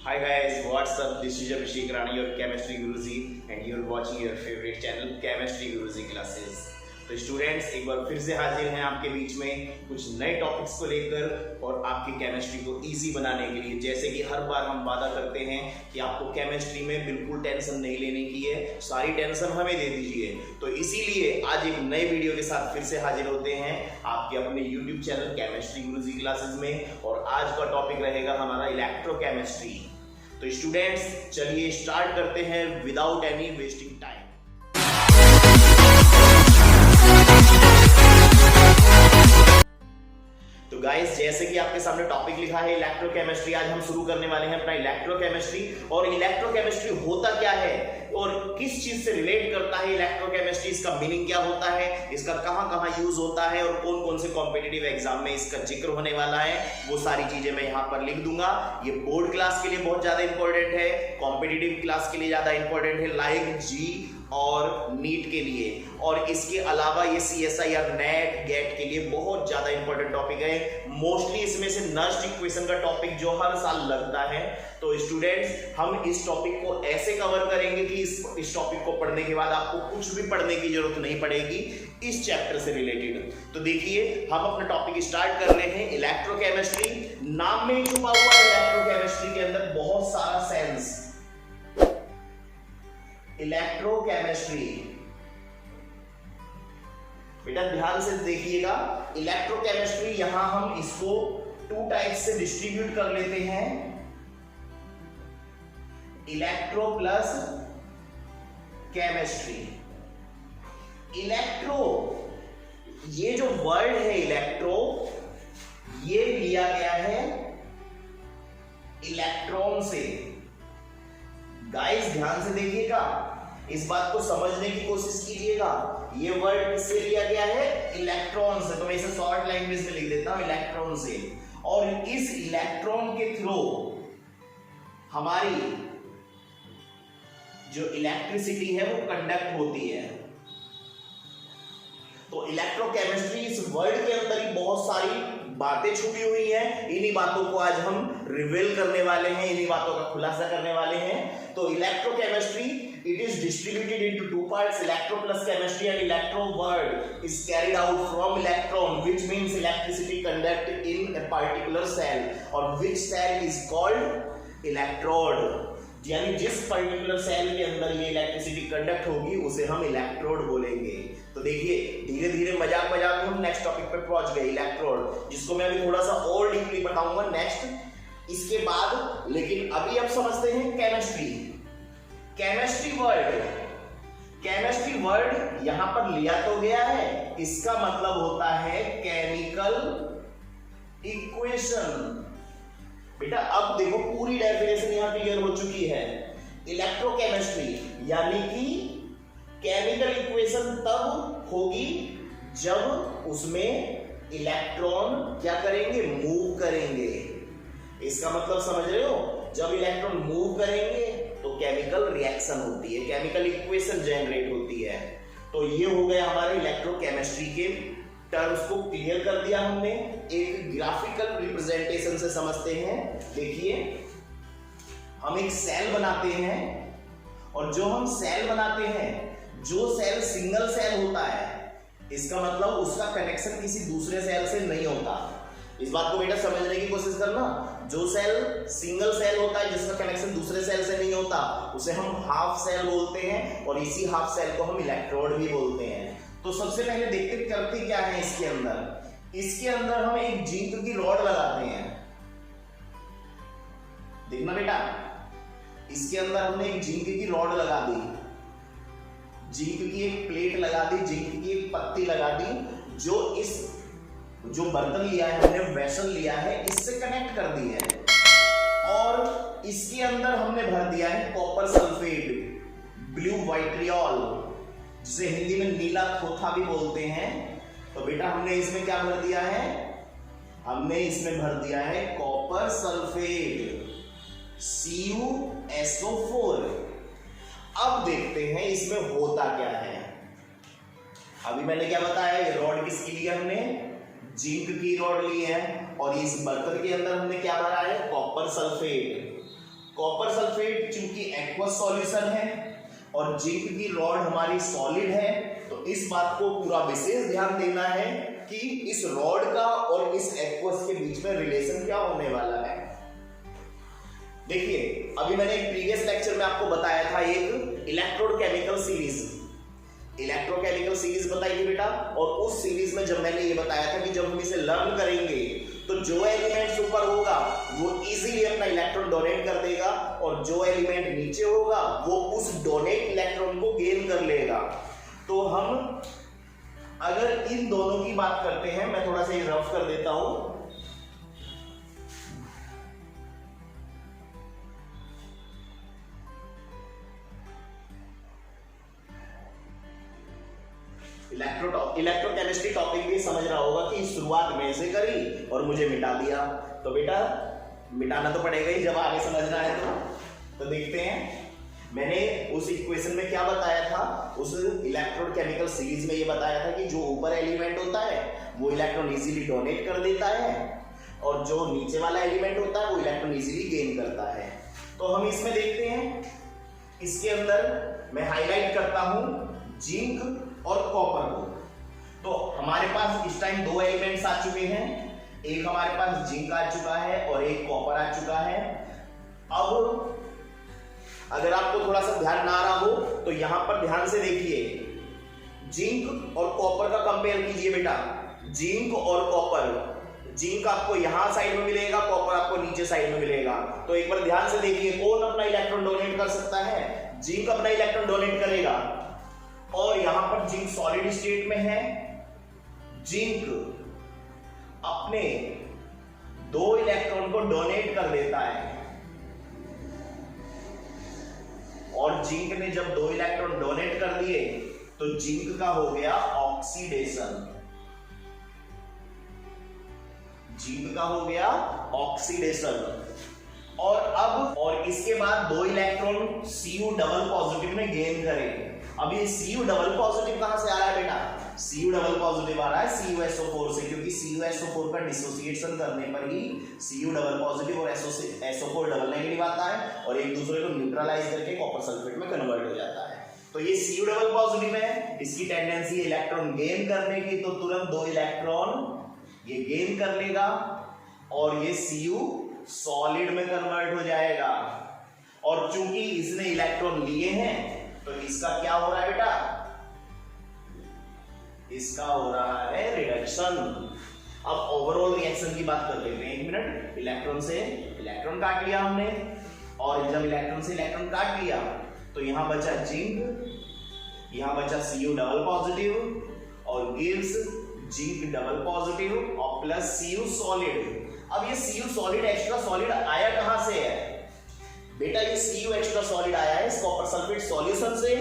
Hi guys, what's up? This is Abhishek Rani, your chemistry guruji, and you're watching your favorite channel, Chemistry Guruji Classes. तो students एक बार फिर से हाजिर हैं आपके बीच में कुछ नए टॉपिक्स को लेकर और आपकी केमिस्ट्री को इजी बनाने के लिए। जैसे कि हर बार हम वादा करते हैं कि आपको केमिस्ट्री में बिल्कुल टेंशन नहीं लेने की है, सारी टेंशन हमें दे दीजिए। तो इसीलिए आज एक नए वीडियो के साथ फिर से हाजिर होते हैं आपके अपने यूट्यूब चैनल केमिस्ट्री गुरुजी क्लासेस में। और आज का टॉपिक रहेगा हमारा इलेक्ट्रोकेमिस्ट्री। तो स्टूडेंट्स चलिए स्टार्ट करते हैं विदाउट एनी वेस्टिंग टाइम। तो गाइस, जैसे कि आपके सामने टॉपिक लिखा है इलेक्ट्रोकेमिस्ट्री, आज हम शुरू करने वाले हैं अपना इलेक्ट्रोकेमिस्ट्री। और इलेक्ट्रोकेमिस्ट्री होता क्या है और किस चीज से रिलेट करता है इलेक्ट्रोकेमिस्ट्री, इसका मीनिंग क्या होता है, इसका कहां कहां यूज होता है और कौन कौन से कॉम्पिटिटिव एग्जाम में इसका जिक्र होने वाला है, वो सारी चीजें मैं यहां पर लिख दूंगा। ये बोर्ड क्लास के लिए बहुत ज्यादा इंपॉर्टेंट है, कॉम्पिटिटिव क्लास के लिए ज्यादा इंपॉर्टेंट है, लाइक जी और नीट के लिए। और इसके अलावा ये CSI और नेट गेट के लिए बहुत ज्यादा इंपॉर्टेंट टॉपिक है। मोस्टली इसमें से नस्ट इक्वेशन का टॉपिक जो हर साल लगता है। तो स्टूडेंट्स हम इस टॉपिक को ऐसे कवर करेंगे कि इस टॉपिक को पढ़ने के बाद आपको कुछ भी पढ़ने की जरूरत नहीं पड़ेगी इस चैप्टर से रिलेटेड। तो देखिए हम अपना टॉपिक स्टार्ट कर रहे हैं इलेक्ट्रोकेमिस्ट्री। नाम में छुपा हुआ है इलेक्ट्रोकेमिस्ट्री के अंदर बहुत सारा सेंस। इलेक्ट्रोकेमिस्ट्री बेटा ध्यान से देखिएगा, इलेक्ट्रोकेमिस्ट्री यहां हम इसको टू टाइप से डिस्ट्रीब्यूट कर लेते हैं, इलेक्ट्रो प्लस केमिस्ट्री। इलेक्ट्रो, ये जो वर्ड है इलेक्ट्रो, ये लिया गया है इलेक्ट्रॉन से। गाइस ध्यान से देखिएगा, इस बात को समझने की कोशिश कीजिएगा। ये वर्ड किससे लिया गया है? इलेक्ट्रॉन से। तो मैं इसे शॉर्ट लैंग्वेज में लिख देता हूं इलेक्ट्रॉन से। और इस इलेक्ट्रॉन के थ्रू हमारी जो इलेक्ट्रिसिटी है वो कंडक्ट होती है। तो इलेक्ट्रोकेमिस्ट्री इस वर्ड के अंदर ही बहुत सारी बातें छुपी हुई हैं। इन्हीं बातों को आज हम रिवील करने वाले हैं, इन्हीं बातों का खुलासा करने वाले हैं। तो electrochemistry it is distributed into two parts, electro plus chemistry, and electro word is carried out from electron, which means electricity conduct in a particular cell, or which cell is called electrode। यानी जिस particular cell के अंदर ये electricity conduct होगी उसे हम electrode बोलेंगे। तो देखिए धीरे धीरे मजाक मजाक में हम नेक्स्ट टॉपिक पे पहुंच गए, इलेक्ट्रोड, जिसको मैं अभी थोड़ा सा और डीपली बताऊंगा नेक्स्ट इसके बाद। लेकिन अभी अब समझते हैं केमिस्ट्री। केमिस्ट्री वर्ड यहां पर लिया तो गया है, इसका मतलब होता है केमिकल इक्वेशन। बेटा अब देखो पूरी डेफिनेशन यहां क्लियर हो चुकी है। इलेक्ट्रोकेमिस्ट्री यानी कि केमिकल इक्वेशन तब होगी जब उसमें इलेक्ट्रॉन क्या करेंगे? मूव करेंगे। इसका मतलब समझ रहे हो? जब इलेक्ट्रॉन मूव करेंगे तो केमिकल रिएक्शन होती है, केमिकल इक्वेशन जनरेट होती है। तो ये हो गया हमारे इलेक्ट्रोकेमिस्ट्री के टर्म्स को क्लियर कर दिया हमने। एक ग्राफिकल रिप्रेजेंटेशन से समझते हैं। देखिए हम एक सेल बनाते हैं और जो हम सेल बनाते हैं, जो सेल सिंगल सेल होता है, इसका मतलब उसका कनेक्शन किसी दूसरे सेल से नहीं होता। इस बात को बेटा समझने की कोशिश करना। जो सेल सिंगल सेल होता है जिसका कनेक्शन दूसरे सेल से नहीं होता उसे हम हाफ सेल बोलते हैं, और इसी हाफ सेल को हम इलेक्ट्रोड भी बोलते हैं। तो सबसे पहले देखते करते क्या है इसके अंदर। इसके अंदर हम एक जिंक की रॉड लगाते हैं। देखना बेटा, इसके अंदर हमने एक जिंक की रॉड लगा दी, जिंक की एक प्लेट लगा दी, जिंक की एक पत्ती लगा दी, जो बर्तन लिया है हमने, वेसल लिया है, इससे कनेक्ट कर दी है। और इसके अंदर हमने भर दिया है कॉपर सल्फेट, ब्लू वाइट्रियोल, जिसे हिंदी में नीला खोथा भी बोलते हैं। तो बेटा हमने इसमें क्या भर दिया है? हमने इसमें भर दिया है कॉपर सल्फेट, CuSO4। अब देखते हैं इसमें होता क्या है। अभी मैंने क्या बताया, ये रॉड किसकी ली है? हमने जिंक की रॉड ली है, और इस बर्तन के अंदर हमने क्या भरा है? Copper sulphate. कॉपर सल्फेट चूंकि एक्वस सॉल्यूशन है और जिंक की रॉड हमारी सॉलिड है, तो इस बात को पूरा विशेष ध्यान देना है कि इस रॉड का और इस एक्वस के बीच में रिलेशन क्या होने वाला है। देखिए, अभी मैंने एक प्रीवियस लेक्चर में आपको बताया था एक इलेक्ट्रोकेमिकल सीरीज बताई थी बेटा, और उस सीरीज में जब मैंने ये बताया था कि जब हम इसे लर्न करेंगे तो जो एलिमेंट ऊपर होगा वो इजीली अपना इलेक्ट्रॉन डोनेट कर देगा और जो एलिमेंट नीचे होगा वो उस डोनेट इलेक्ट्रॉन को गेन कर लेगा। तो हम अगर इन दोनों की बात करते हैं, मैं थोड़ा सा ये रफ कर देता हूं। इलेक्ट्रोकेमिस्ट्री टॉपिक भी समझ रहा होगा कि शुरुआत में से करी और मुझे मिटा दिया, तो बेटा मिटाना तो पड़ेगा ही जब आगे समझना है। तो देखते हैं, मैंने उस इक्वेशन में क्या बताया था, उस इलेक्ट्रोकेमिकल सीरीज में ये बताया था कि जो ऊपर एलिमेंट होता है वो इलेक्ट्रॉन इजीली डोनेट कर देता है और जो नीचे वाला एलिमेंट होता है वो इलेक्ट्रॉन इजीली गेन करता है। तो हम इसमें देखते हैं, इसके अंदर मैं हाईलाइट करता हूं जिंक और कॉपर को। तो हमारे पास इस टाइम दो एलिमेंट्स आ चुके हैं, एक हमारे पास जिंक आ चुका है और एक कॉपर आ चुका है। अब अगर आपको थोड़ा सा ध्यान ना आ रहा हो तो यहां पर ध्यान से देखिए, जिंक और कॉपर का कंपेयर कीजिए बेटा। जिंक और कॉपर, जिंक आपको यहां साइड में मिलेगा, कॉपर आपको नीचे साइड में मिलेगा। तो एक बार ध्यान से देखिए, कौन अपना इलेक्ट्रॉन डोनेट कर सकता है? जिंक अपना इलेक्ट्रॉन डोनेट करेगा और यहां पर जिंक सॉलिड स्टेट में है। जिंक अपने दो इलेक्ट्रॉन को डोनेट कर देता है और जिंक ने जब दो इलेक्ट्रॉन डोनेट कर दिए तो जिंक का हो गया ऑक्सीडेशन। जिंक का हो गया ऑक्सीडेशन और इसके बाद दो इलेक्ट्रॉन Cu डबल पॉजिटिव में गेन करें। अब ये Cu डबल पॉजिटिव कहां से आ रहा है बेटा? Cu डबल पॉजिटिव आ रहा है CuSO4 से, क्योंकि CuSO4 का डिसोसिएशन करने पर ही Cu डबल पॉजिटिव और SO4 डबल नेगेटिव आता है और एक दूसरे को न्यूट्रलाइज करके कॉपर सल्फेट में कन्वर्ट हो जाता है। तो ये Cu डबल पॉजिटिव है, इसकी टेंडेंसी है इलेक्ट्रॉन गेन करने की, तो तुरंत दो इलेक्ट्रॉन ये गेन कर लेगा और ये Cu सॉलिड में कन्वर्ट हो जाएगा। और चूंकि इसने इलेक्ट्रॉन लिए हैं तो इसका क्या हो रहा है बेटा? इसका हो रहा है रिडक्शन। अब ओवरऑल रिएक्शन की बात कर लेते हैं, एक मिनट। इलेक्ट्रॉन से इलेक्ट्रॉन काट लिया हमने और जब इलेक्ट्रॉन से इलेक्ट्रॉन काट लिया तो यहां बचा जिंक, यहां बचा Cu डबल पॉजिटिव और गिव्स जिंक डबल पॉजिटिव और प्लस Cu सॉलिड। अब ये Cu सॉलिड एक्स्ट्रा सॉलिड आया कहां से है बेटा? ये Cu एक्स्ट्रा सॉलिड आया है इस कॉपर सल्फेट सॉल्यूशन से,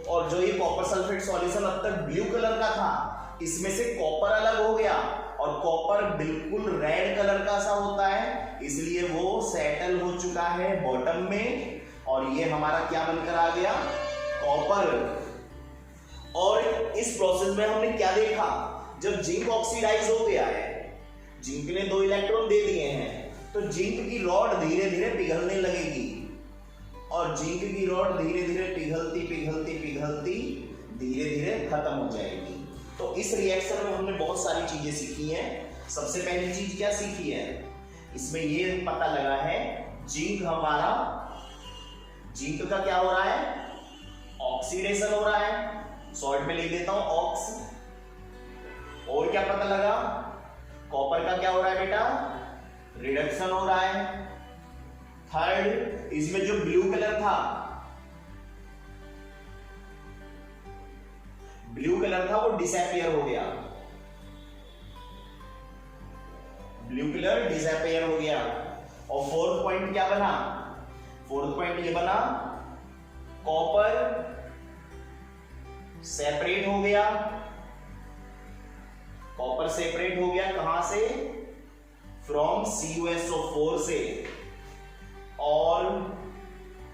और जो ये कॉपर सल्फेट सॉल्यूशन अब तक ब्लू कलर का था, इसमें से कॉपर अलग हो गया और कॉपर बिल्कुल रेड कलर का सा होता है, इसलिए वो सेटल हो चुका है बॉटम में और ये हमारा क्या बनकर आ गया? कॉपर। और इस प्रोसेस में हमने क्या देखा? जब जिंक ऑक्सीडाइज हो गया है, जिंक ने दो इलेक्ट्रॉन दे दिए हैं, तो जिंक की रॉड धीरे धीरे पिघलने लगेगी और जिंक की रॉड धीरे धीरे पिघलती धीरे धीरे खत्म हो जाएगी। तो इस रिएक्शन में हमने बहुत सारी चीजें सीखी हैं। सबसे पहली चीज क्या सीखी है? इसमें ये पता लगा है जिंक हमारा, जिंक का क्या हो रहा है? ऑक्सीडेशन हो रहा है, सॉल्ट में लिख देता हूं ऑक्स। और क्या पता लगा? कॉपर का क्या हो रहा है बेटा? रिडक्शन हो रहा है। थर्ड, इसमें जो ब्लू कलर था, वो डिसअपियर हो गया, ब्लू कलर डिसअपियर हो गया। और फोर्थ पॉइंट क्या बना? फोर्थ पॉइंट ये बना, कॉपर सेपरेट हो गया। कॉपर सेपरेट हो गया कहां से? फ्रॉम CuSO4 से। और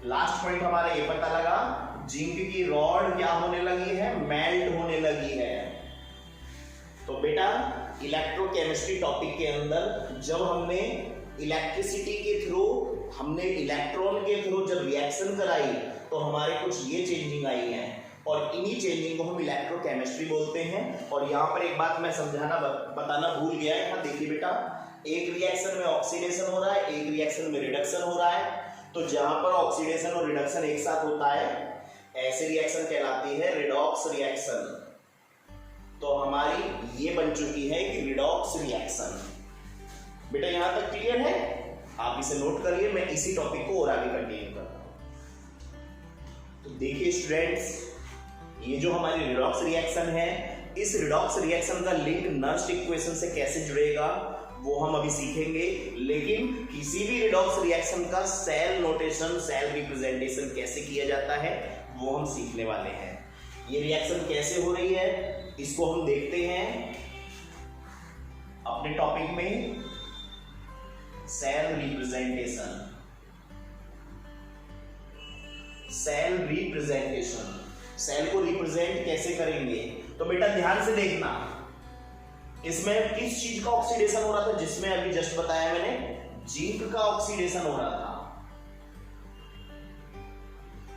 लास्ट पॉइंट हमारा ये पता लगा, जिंक की रॉड क्या होने लगी है? मेल्ट होने लगी है। तो बेटा इलेक्ट्रोकेमिस्ट्री टॉपिक के अंदर जब हमने इलेक्ट्रिसिटी के थ्रू हमने इलेक्ट्रॉन के थ्रू जब रिएक्शन कराई तो हमारे कुछ ये चेंजिंग आई है और इन्हीं चेंजिंग को हम इलेक्ट्रोकेमिस्ट्री बोलते हैं। और यहाँ पर एक बात मैं समझाना बताना भूल गया है। यहाँ देखिए बेटा, एक रिएक्शन में ऑक्सीडेशन हो रहा है, एक रिएक्शन में रिडक्शन हो रहा है। तो जहां पर ऑक्सीडेशन और रिडक्शन एक साथ होता है ऐसे रिएक्शन कहलाती है रिडॉक्स रिएक्शन। तो हमारी ये बन चुकी है कि रिडॉक्स रिएक्शन। बेटा यहां तक क्लियर है? आप इसे नोट करिए, मैं इसी टॉपिक को और आगे कंटिन्यू करता हूं। तो देखिए स्टूडेंट्स, ये जो हमारी रिडॉक्स रिएक्शन है, इस रिडॉक्स रिएक्शन का लिंक नर्स्ट इक्वेशन से कैसे जुड़ेगा वो हम अभी सीखेंगे। लेकिन किसी भी रिडॉक्स रिएक्शन का सेल नोटेशन, सेल रिप्रेजेंटेशन कैसे किया जाता है वो हम सीखने वाले हैं। ये रिएक्शन कैसे हो रही है इसको हम देखते हैं अपने टॉपिक में, cell representation. Cell representation, cell को रिप्रेजेंट कैसे करेंगे? तो बेटा ध्यान से देखना, इसमें किस चीज का ऑक्सीडेशन हो रहा था? जिसमें अभी जस्ट बताया मैंने, जिंक का ऑक्सीडेशन हो रहा था।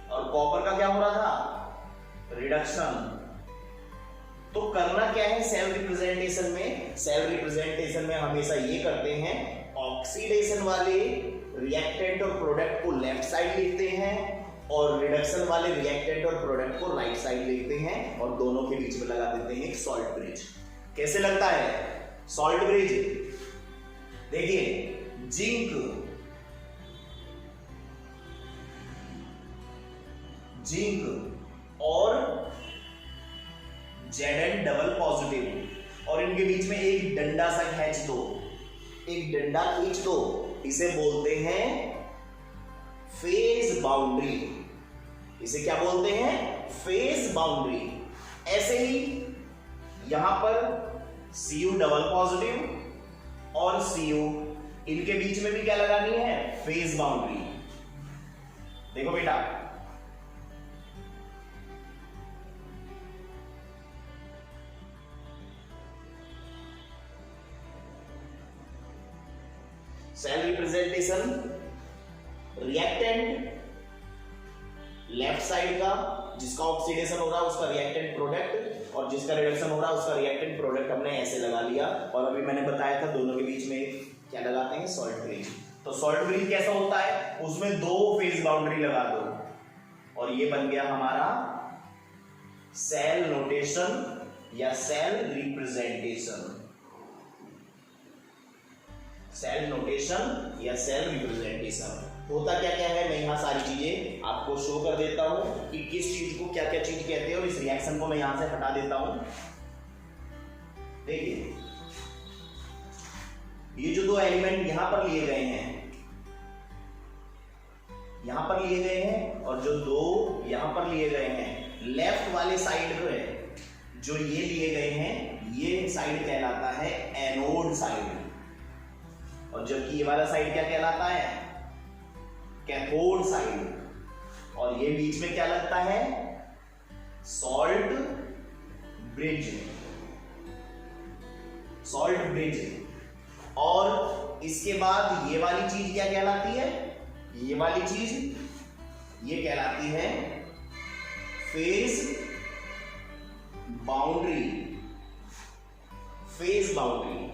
और कॉपर का क्या हो रहा था? रिडक्शन। तो करना क्या है सेल रिप्रेजेंटेशन में? सेल रिप्रेजेंटेशन में हमेशा ये करते हैं, ऑक्सीडेशन वाले रिएक्टेंट और प्रोडक्ट को लेफ्ट साइड लिखते हैं और रिडक्शन वाले रिएक्टेंट और प्रोडक्ट को राइट साइड लिखते हैं और दोनों के बीच में लगा देते हैं एक सॉल्ट ब्रिज। कैसे लगता है सॉल्ट ब्रिज? देखिए, जिंक और Zn डबल पॉजिटिव और इनके बीच में एक डंडा सा खींच दो, एक डंडा खींच दो, इसे बोलते हैं फेज बाउंड्री। इसे क्या बोलते हैं? Phase boundary. ऐसे ही यहां पर Cu डबल पॉजिटिव और Cu, इनके बीच में भी क्या लगानी है? Phase boundary. देखो बेटा, cell representation, reactant left side का जिसका ऑक्सीडेशन हो रहा है उसका रिएक्टेंट प्रोडक्ट और जिसका रिडक्शन हो रहा है उसका रिएक्टेंट प्रोडक्ट हमने ऐसे लगा लिया। और अभी मैंने बताया था दोनों के बीच में क्या लगाते हैं? Salt bridge. तो सॉल्ट ब्रिज कैसा होता है? उसमें दो फेज बाउंड्री लगा दो और ये बन गया हमारा सेल नोटेशन या सेल रिप्रेजेंटेशन। सेल नोटेशन या सेल रिप्रेजेंटेशन होता क्या क्या है, मैं यहां सारी चीजें आपको शो कर देता हूं कि किस चीज को क्या क्या चीज कहते हैं और इस रिएक्शन को मैं यहां से हटा देता हूं। देखिए, ये जो दो एलिमेंट यहां पर लिए गए हैं, यहां पर लिए गए हैं और जो दो यहां पर लिए गए हैं, लेफ्ट वाले साइड पे जो ये लिए गए हैं ये साइड कहलाता है एनोड साइड और जबकि ये वाला साइड क्या कहलाता है? Cathode side. और ये बीच में क्या लगता है? Salt bridge. Salt bridge. और इसके बाद ये वाली चीज क्या कहलाती है? ये वाली चीज ये कहलाती है फेज बाउंड्री। फेज बाउंड्री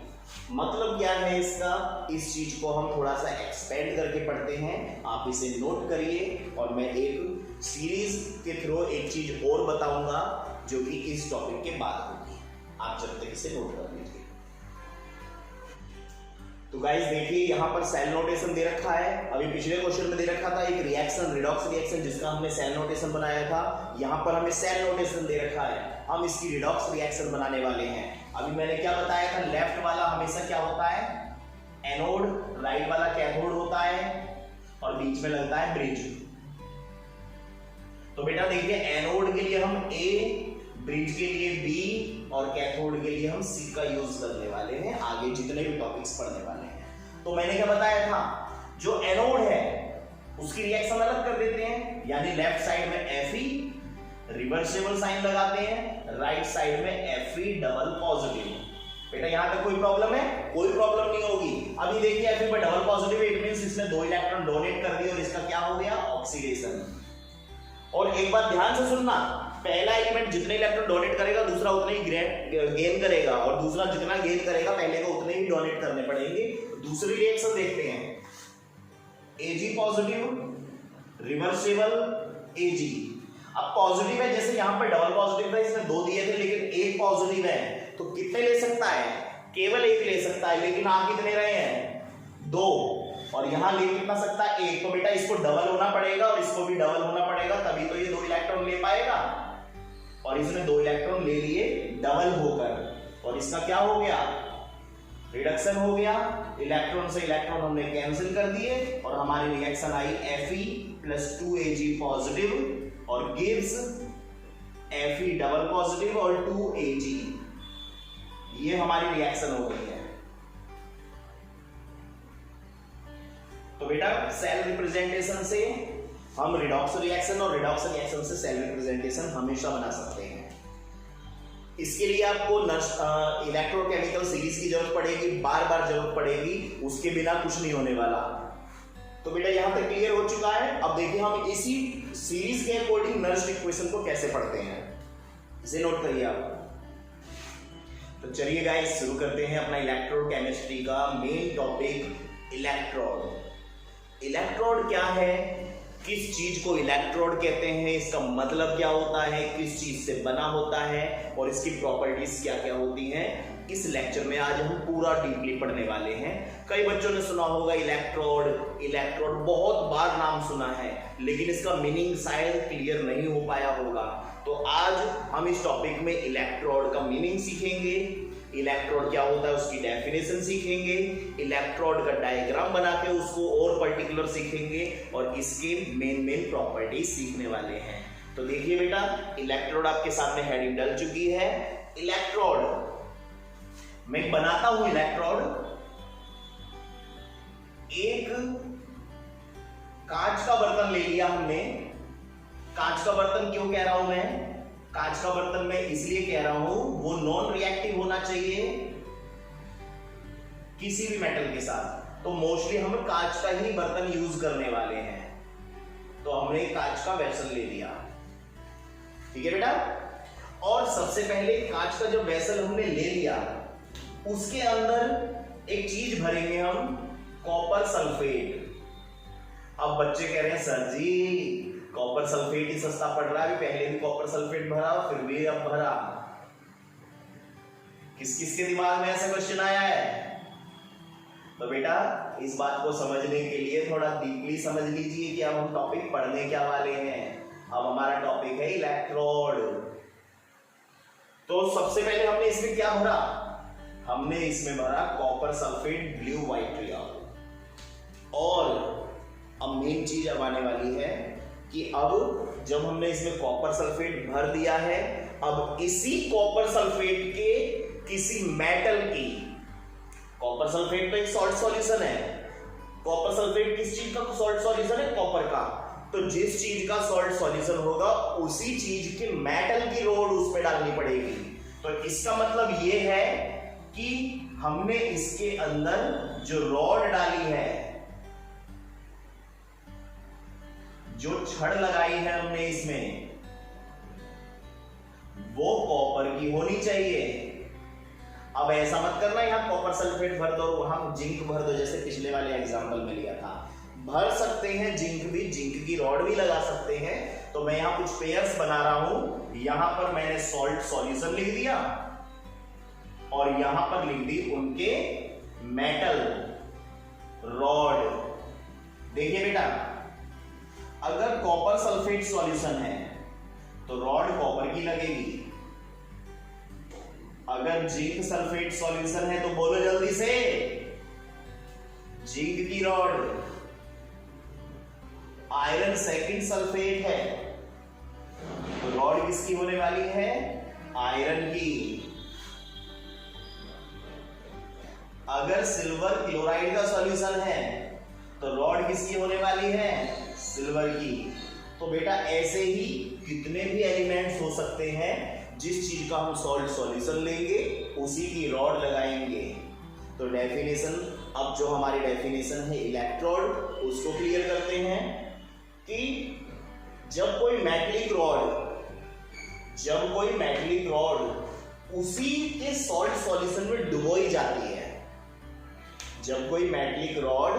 मतलब क्या है इसका? इस चीज को हम थोड़ा सा एक्सपेंड करके पढ़ते हैं, आप इसे नोट करिए और मैं एक सीरीज के थ्रू एक चीज और बताऊंगा जो कि इस टॉपिक के बाद होगी। आप जब तक इसे नोट कर लीजिए। तो गाइस देखिए, यहां पर सेल नोटेशन दे रखा है। अभी पिछले क्वेश्चन में दे रखा था एक रिएक्शन, रिडॉक्स रिएक्शन, जिसका हमने सेल नोटेशन बनाया था। यहां पर हमें सेल नोटेशन दे रखा है, हम इसकी रिडॉक्स रिएक्शन बनाने वाले हैं। अभी मैंने क्या बताया था? लेफ्ट वाला हमेशा क्या होता है? एनोड, राइट वाला कैथोड होता है और बीच में लगता है ब्रिज। तो बेटा देखिए, एनोड के लिए हम ए, ब्रिज के लिए बी और कैथोड के लिए हम सी का यूज करने वाले हैं आगे जितने भी टॉपिक्स पढ़ने वाले हैं। तो मैंने क्या बताया था? जो एनोड है उसकी रिएक्शन अलग कर देते हैं, यानी लेफ्ट साइड में Fe रिवर्सिबल साइन लगाते हैं, राइट साइड में Fe डबल पॉजिटिव। बेटा यहां तक कोई प्रॉब्लम है? कोई प्रॉब्लम नहीं होगी। अभी देखिए Fe पे डबल पॉजिटिव, इट मींस इसने 2 इलेक्ट्रॉन डोनेट कर दिए और इसका क्या हो गया? ऑक्सीडेशन। और एक बात ध्यान से सुनना, पहला एलिमेंट जितने इलेक्ट्रॉन डोनेट करेगा दूसरा उतने ही गेन करेगा, और दूसरा जितना गेन करेगा पहले को उतने ही डोनेट करने पड़ेंगे। दूसरी रिएक्शन देखते हैं, Ag पॉजिटिव रिवर्सिबल Ag। अब पॉजिटिव है, जैसे यहां पर डबल पॉजिटिव था, इसने 2 दिए थे लेकिन एक पॉजिटिव है, तो कितने ले सकता है? केवल एक ले सकता है, लेकिन आ कितने रहे हैं? 2, और यहां ले कितना सकता है? 1। तो बेटा इसको डबल होना पड़ेगा और इसको भी डबल होना पड़ेगा, तभी तो ये 2 इलेक्ट्रॉन ले पाएगा। और इसने 2 इलेक्ट्रॉन ले लिए डबल होकर, और इसका क्या हो गया? रिडक्शन हो गया। इलेक्ट्रॉन से इलेक्ट्रॉन हमने कैंसिल कर दिए और हमारी रिएक्शन आई Fe+2Ag पॉजिटिव और गिव्स Fe डबल पॉजिटिव और 2Ag। ये हमारी रिएक्शन हो गई है। तो बेटा सेल रिप्रेजेंटेशन से हम रिडॉक्स रिएक्शन और रिडॉक्स रिएक्शन से सेल रिप्रेजेंटेशन हमेशा बना सकते हैं। इसके लिए आपको इलेक्ट्रोकेमिकल सीरीज की जरूरत पड़ेगी, बार बार जरूरत पड़ेगी, उसके बिना कुछ नहीं होने वाला। तो बेटा यहां तक क्लियर हो चुका है। अब देखिए हम इसी सीरीज के अकॉर्डिंग नर्स इक्वेशन को कैसे पढ़ते हैं, इसे नोट करिए आप। तो चलिए गाइस शुरू करते हैं अपना इलेक्ट्रोड केमिस्ट्री का मेन टॉपिक, इलेक्ट्रोड। इलेक्ट्रोड क्या है, किस चीज को इलेक्ट्रोड कहते हैं, इसका मतलब क्या होता है, किस चीज से बना होता है और इसकी प्रॉपर्टीज क्या क्या होती हैं, इस लेक्चर में आज हम पूरा डीपली पढ़ने वाले हैं। कई बच्चों ने सुना होगा इलेक्ट्रोड, इलेक्ट्रोड बहुत बार नाम सुना है, लेकिन इसका मीनिंग शायद क्लियर नहीं हो पाया होगा। तो आज हम इस टॉपिक में इलेक्ट्रोड का मीनिंग सीखेंगे, इलेक्ट्रोड क्या होता है उसकी डेफिनेशन सीखेंगे, इलेक्ट्रोड का डायग्राम बना के उसको और पर्टिकुलर सीखेंगे और इसके मेन प्रॉपर्टीज सीखने वाले हैं। तो देखिए बेटा, इलेक्ट्रोड आपके सामने हेडिंग डल चुकी है। इलेक्ट्रोड मैं बनाता हूं, इलेक्ट्रोड एक कांच का बर्तन ले लिया हमने। कांच का बर्तन क्यों कह रहा हूं मैं? कांच का बर्तन मैं इसलिए कह रहा हूं, वो नॉन रिएक्टिव होना चाहिए किसी भी मेटल के साथ। तो मोस्टली हम कांच का ही बर्तन यूज करने वाले हैं, तो हमने कांच का वेसल ले लिया, ठीक है बेटा। और सबसे पहले कांच का जो वेसल हमने ले लिया उसके अंदर एक चीज भरेंगे हम, कॉपर सल्फेट। अब बच्चे कह रहे हैं सर जी कॉपर सल्फेट ही सस्ता पड़ रहा है, पहले भी कॉपर सल्फेट भरा फिर भी अब भरा। किस किस के दिमाग में ऐसा क्वेश्चन आया है? तो बेटा इस बात को समझने के लिए थोड़ा डीपली समझ लीजिए कि अब हम टॉपिक पढ़ने क्या वाले हैं। अब हमारा टॉपिक है इलेक्ट्रोड। तो सबसे पहले हमने इसमें क्या भरा? हमने इसमें भरा कॉपर सल्फेट ब्लू व्हाइट ट्रिया। और अब मेन चीज अब आने वाली है कि अब जब हमने इसमें कॉपर सल्फेट भर दिया है, अब इसी कॉपर सल्फेट के किसी मेटल की, कॉपर सल्फेट तो एक सॉल्ट सॉल्यूशन है, कॉपर सल्फेट किस चीज का सॉल्ट सॉल्यूशन है? कॉपर का। तो जिस चीज का सॉल्ट सॉल्यूशन होगा उसी चीज के मेटल की रोड उसमें डालनी पड़ेगी। तो इसका मतलब यह है कि हमने इसके अंदर जो रॉड डाली है, जो छड़ लगाई है हमने इसमें, वो कॉपर की होनी चाहिए। अब ऐसा मत करना यहां कॉपर सल्फेट भर दो, वहां जिंक भर दो, जैसे पिछले वाले एग्जांपल में लिया था। भर सकते हैं जिंक भी, जिंक की रॉड भी लगा सकते हैं। तो मैं यहां कुछ पेयर्स बना रहा हूं। यहां पर मैंने सॉल्ट सॉल्यूशन लिख दिया और यहां पर लिख दी उनके मेटल रॉड। देखिए बेटा, अगर कॉपर सल्फेट सॉल्यूशन है तो रॉड कॉपर की लगेगी, अगर जिंक सल्फेट सॉल्यूशन है तो बोलो जल्दी से, जिंक की रॉड। आयरन सेकंड सल्फेट है तो रॉड किसकी होने वाली है? आयरन की। अगर सिल्वर क्लोराइड का सॉल्यूशन है तो रॉड किसकी होने वाली है? सिल्वर की। तो बेटा ऐसे ही कितने भी एलिमेंट्स हो सकते हैं जिस चीज का हम सॉल्ट सॉल्यूशन लेंगे उसी की रॉड लगाएंगे। तो डेफिनेशन, अब जो हमारी डेफिनेशन है इलेक्ट्रोड, उसको क्लियर करते हैं कि जब कोई मेटलिक रॉड उसी के सॉल्ट सॉल्यूशन में डुबोई जाती है, जब कोई मेटलिक रॉड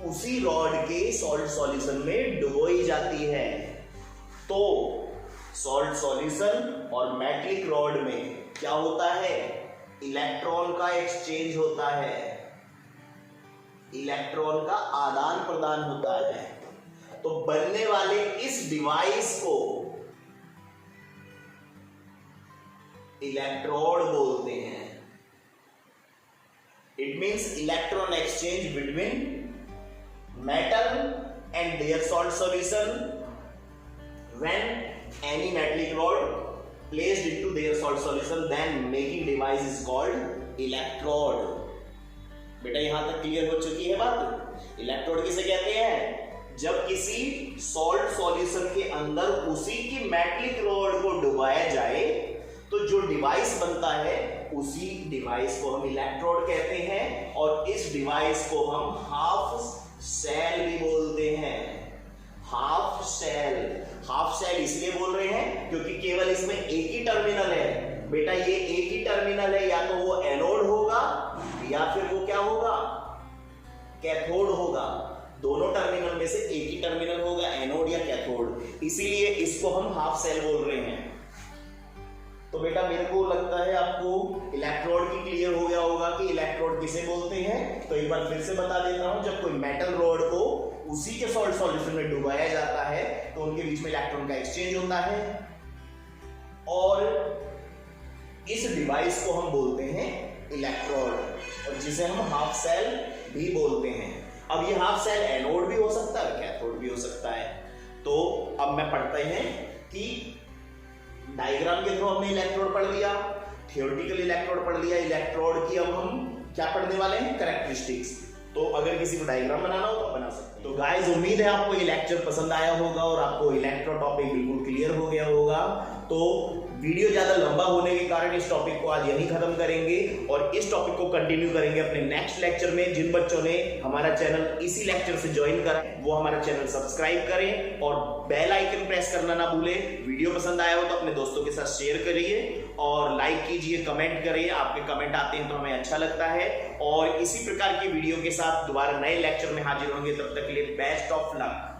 उसी रॉड के सॉल्ट सॉल्यूशन में डुबोई जाती है, तो सॉल्ट सॉल्यूशन और मेटलिक रॉड में क्या होता है, इलेक्ट्रॉन का एक्सचेंज होता है, इलेक्ट्रॉन का आदान प्रदान होता है। तो बनने वाले इस डिवाइस को इलेक्ट्रोड बोलते हैं। It means electron exchange between metal and their salt solution when any metallic rod placed into their salt solution, then making device is called electrode। बेटा यहां तक क्लियर हो चुकी है बात। इलेक्ट्रोड किसे कहते हैं, जब किसी सॉल्ट सॉल्यूशन के अंदर उसी की मेटलिक रॉड को डुबाया जाए तो जो डिवाइस बनता है उसी डिवाइस को हम इलेक्ट्रोड कहते हैं, और इस डिवाइस को हम हाफ सेल भी बोलते हैं। हाफ सेल इसलिए बोल रहे हैं क्योंकि केवल इसमें एक ही टर्मिनल है। बेटा ये एक ही टर्मिनल है, या तो वो एनोड होगा या फिर वो क्या होगा, कैथोड होगा। दोनों टर्मिनल में से एक ही टर्मिनल होगा, एनोड या कैथोड, इसीलिए इसको हम हाफ सेल बोल रहे हैं। तो बेटा मेरे को लगता है आपको इलेक्ट्रोड की क्लियर हो गया होगा कि इलेक्ट्रोड किसे बोलते हैं। तो एक बार फिर से बता देता हूं, जब कोई मेटल रॉड को उसी के सॉल्ट सॉल्यूशन में डुबाया जाता है तो उनके बीच में इलेक्ट्रॉन का एक्सचेंज होता है, और इस डिवाइस को हम बोलते हैं इलेक्ट्रोड, और जिसे हम हाफ सेल भी बोलते हैं। अब ये हाफ सेल एनोड भी हो सकता है, कैथोड भी हो सकता है। तो अब मैं पढ़ते हैं कि डायग्राम के थ्रू हमने इलेक्ट्रोड पढ़ लिया, थियोरेटिकल इलेक्ट्रोड पढ़ लिया, इलेक्ट्रोड की अब हम क्या पढ़ने वाले हैं, कैरेक्टरिस्टिक्स। तो अगर किसी को डायग्राम बनाना हो तो बना सकते हैं। तो गाइस उम्मीद है आपको ये लेक्चर पसंद आया होगा और आपको इलेक्ट्रो टॉपिक बिल्कुल क्लियर हो गया होगा। तो वीडियो ज्यादा लंबा होने के कारण इस टॉपिक को आज यहीं खत्म करेंगे और इस टॉपिक को कंटिन्यू करेंगे अपने नेक्स्ट लेक्चर में। जिन बच्चों ने हमारा चैनल इसी लेक्चर से ज्वाइन करा वो हमारा चैनल सब्सक्राइब करें और बेल आइकन प्रेस करना ना भूलें। वीडियो पसंद आया हो तो अपने दोस्तों के साथ शेयर करिए और लाइक कीजिए, कमेंट करिए। आपके कमेंट आते हैं तो हमें अच्छा लगता है। और इसी प्रकार की वीडियो के साथ दोबारा नए लेक्चर में हाजिर होंगे, तब तक के लिए बेस्ट ऑफ लक।